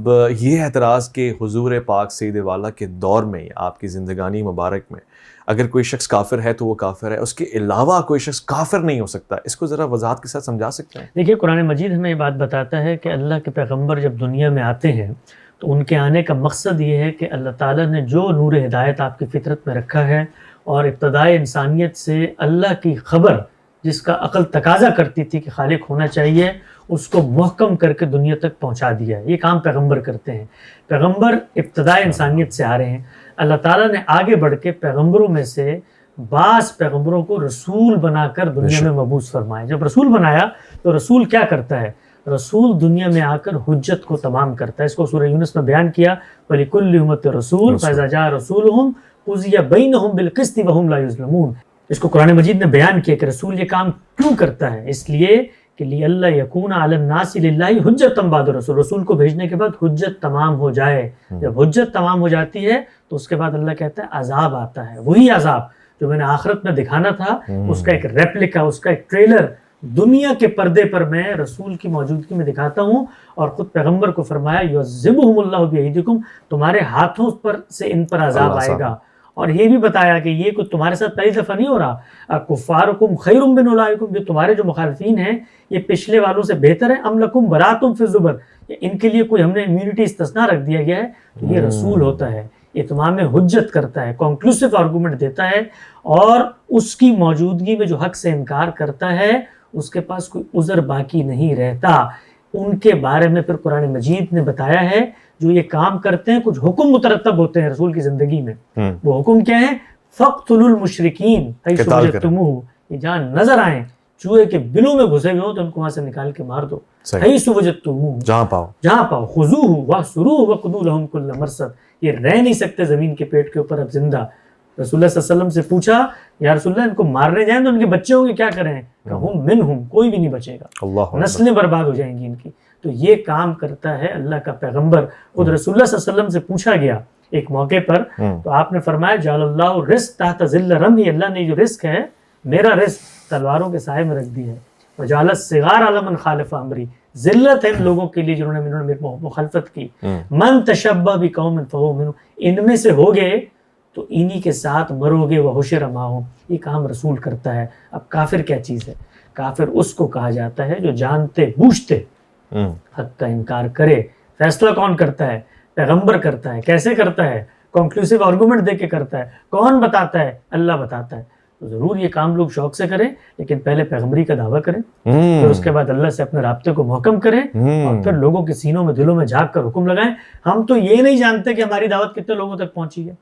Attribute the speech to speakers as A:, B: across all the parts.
A: اب یہ اعتراض کہ حضور پاک سید والا کے دور میں آپ کی زندگانی مبارک میں اگر کوئی شخص کافر ہے تو وہ کافر ہے، اس کے علاوہ کوئی شخص کافر نہیں ہو سکتا، اس کو ذرا وضاحت کے ساتھ سمجھا سکتے ہیں؟
B: دیکھیے قرآن مجید ہمیں یہ بات بتاتا ہے کہ اللہ کے پیغمبر جب دنیا میں آتے ہیں تو ان کے آنے کا مقصد یہ ہے کہ اللہ تعالیٰ نے جو نور ہدایت آپ کی فطرت میں رکھا ہے اور ابتدائے انسانیت سے اللہ کی خبر جس کا عقل تقاضا کرتی تھی کہ خالق ہونا چاہیے، اس کو محکم کر کے دنیا تک پہنچا دیا ہے۔ یہ کام پیغمبر کرتے ہیں۔ پیغمبر ابتدائے انسانیت سے آ رہے ہیں۔ اللہ تعالیٰ نے آگے بڑھ کے پیغمبروں میں سے بعض پیغمبروں کو رسول بنا کر دنیا میں مبعوث فرمایا۔ جب رسول بنایا تو رسول کیا کرتا ہے؟ رسول دنیا میں آ کر حجت کو تمام کرتا ہے۔ اس کو سورہ یونس میں بیان کیا، وَلِكُلِّ أُمَّةٍ رَسُولٌ فَإِذَا جَاءَ رَسُولُهُمْ قُضِيَ بَيْنَهُم بِالْقِسْطِ وَهُمْ لَا يُظْلَمُونَ۔ اس کو قرآن مجید نے بیان کیا کہ رسول یہ کام کیوں کرتا ہے؟ اس لیے کہ لِأَلَّا يَكُونَ عَلَى النَّاسِ لِلَّهِ حُجَّةً بَعْدَ الرَّسُولِ، رسول کو بھیجنے کے بعد حجت تمام ہو جائے۔ جب حجت تمام ہو جاتی ہے تو اس کے بعد اللہ کہتا ہے عذاب آتا ہے، وہی عذاب جو میں نے آخرت میں دکھانا تھا، اس کا ایک ریپلیکا، اس کا ایک ٹریلر دنیا کے پردے پر میں رسول کی موجودگی میں دکھاتا ہوں، اور خود پیغمبر کو فرمایا یعذبہم اللہ بایدیکم، تمہارے ہاتھوں پر سے ان پر عذاب آئے گا۔ اور یہ بھی بتایا کہ یہ کچھ تمہارے ساتھ پہلی دفعہ نہیں ہو رہا، کفارکم خیر من اولئکم، جو تمہارے جو مخالفین ہیں یہ پچھلے والوں سے بہتر ہیں، ام لکم براۃ فی الزبر، ان کے لیے کوئی ہم نے امیونٹی استثناء رکھ دیا گیا ہے۔ تو یہ رسول ہوتا ہے، اتمام حجت کرتا ہے، کنکلوسیو آرگومنٹ دیتا ہے، اور اس کی موجودگی میں جو حق سے انکار کرتا ہے اس کے پاس کوئی عذر باقی نہیں رہتا۔ ان کے بارے میں پھر قرآن مجید نے بتایا ہے جو یہ کام کرتے ہیں کچھ حکم مترتب ہوتے ہیں رسول کی زندگی میں۔ وہ حکم کیا ہے؟ فَاقْتُلُوا الْمُشْرِكِينَ حَيْثُ وَجَدْتُمُوهُمْ، یہ جہاں نظر آئیں، چوہے کے بلوں میں گھسے ہوئے ہوں تو ان کو وہاں سے نکال کے مار دو۔ حَيْثُ وَجَدْتُمُوهُمْ، جہاں پاؤ، خُذُوهُ وَاحْصُرُوهُ وَاقْعُدُوا لَهُمْ كُلَّ مَرْصَدٍ، یہ رہ نہیں سکتے زمین کے پیٹ کے اوپر اب زندہ۔ رسول اللہ صلی اللہ علیہ وسلم سے پوچھا یا رسول اللہ ان کو مارنے جائیں تو ان کے بچے ہوں گے کیا کریں؟ کہ ہم منہم، کوئی بھی نہیں بچے گا، نسلیں برباد ہو جائیں گی ان کی۔ تو یہ کام کرتا ہے اللہ کا پیغمبر۔ خود رسول اللہ صلی اللہ علیہ وسلم سے پوچھا گیا ایک موقع پر، تو آپ نے فرمایا جعل اللہ الرزق تحت ظل رمحی، اللہ نے جو رزق ہے میرا رزق تلواروں کے سائے میں رکھ دی ہے۔ وجعل الصغار علی من خالف امری، ذلت ہے ان لوگوں کے لیے جنہوں نے میری مخالفت کی۔ من تشبہ بقوم فہو منہم، ان میں سے ہو گئے تو انہی کے ساتھ مرو گے، وحشر معہم، یہ کام رسول کرتا ہے۔ اب کافر کیا چیز ہے؟ کافر اس کو کہا جاتا ہے جو جانتے بوجھتے حق کا انکار کرے۔ فیصلہ کون کرتا ہے؟ پیغمبر کرتا ہے۔ کیسے کرتا ہے؟ کنکلوسیو آرگومنٹ دے کے کرتا ہے۔ کون بتاتا ہے؟ اللہ بتاتا ہے۔ تو ضرور یہ کام لوگ شوق سے کریں، لیکن پہلے پیغمبری کا دعویٰ کریں، پھر اس کے بعد اللہ سے اپنے رابطے کو محکم کریں، اور پھر لوگوں کے سینوں میں دلوں میں جھانک کر حکم لگائیں۔ ہم تو یہ نہیں جانتے کہ ہماری دعوت کتنے لوگوں تک پہنچی ہے،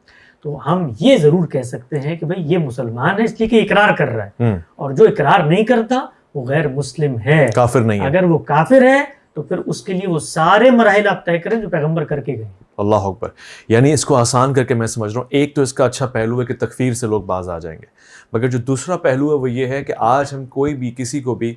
B: تو ہم یہ ضرور کہہ سکتے ہیں کہ بھئی یہ مسلمان ہے اس لیے کہ اقرار کر رہا ہے، اور جو اقرار نہیں کرتا وہ غیر مسلم ہے، کافر نہیں ہے۔ اگر وہ کافر ہے تو پھر اس کے لیے وہ سارے مراحل آپ طے کریں جو پیغمبر کر کے گئے۔
A: اللہ اکبر۔ یعنی اس کو آسان کر کے میں سمجھ رہا ہوں، ایک تو اس کا اچھا پہلو ہے کہ تکفیر سے لوگ باز آ جائیں گے، مگر جو دوسرا پہلو ہے وہ یہ ہے کہ آج ہم کوئی بھی کسی کو بھی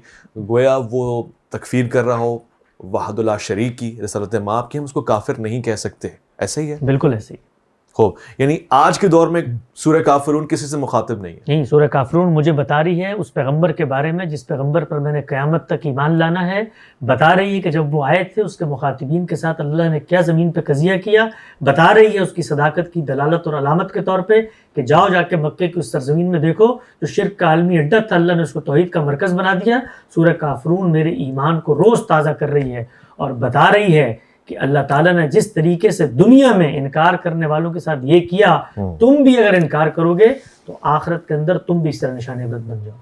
A: گویا وہ تکفیر کر رہا ہو وحد اللہ شریک کی، رسالت مآب کی، ہم اس کو کافر نہیں کہہ سکتے۔ ایسا ہی ہے؟
B: بالکل ایسے ہی۔
A: خوب، یعنی آج کے دور میں سورہ کافرون کسی سے مخاطب نہیں ہے؟
B: نہیں، سورہ کافرون مجھے بتا رہی ہے اس پیغمبر کے بارے میں جس پیغمبر پر میں نے قیامت تک ایمان لانا ہے، بتا رہی ہے کہ جب وہ آئے تھے اس کے مخاطبین کے ساتھ اللہ نے کیا زمین پہ قضیہ کیا، بتا رہی ہے اس کی صداقت کی دلالت اور علامت کے طور پہ کہ جاؤ جا کے مکے کی اس سرزمین میں دیکھو جو شرک کا عالمی اڈا تھا، اللہ نے اس کو توحید کا مرکز بنا دیا۔ سورہ کافرون میرے ایمان کو روز تازہ کر رہی ہے اور بتا رہی ہے کہ اللہ تعالیٰ نے جس طریقے سے دنیا میں انکار کرنے والوں کے ساتھ یہ کیا، تم بھی اگر انکار کرو گے تو آخرت کے اندر تم بھی اس طرح نشان عبرت بن جاؤ۔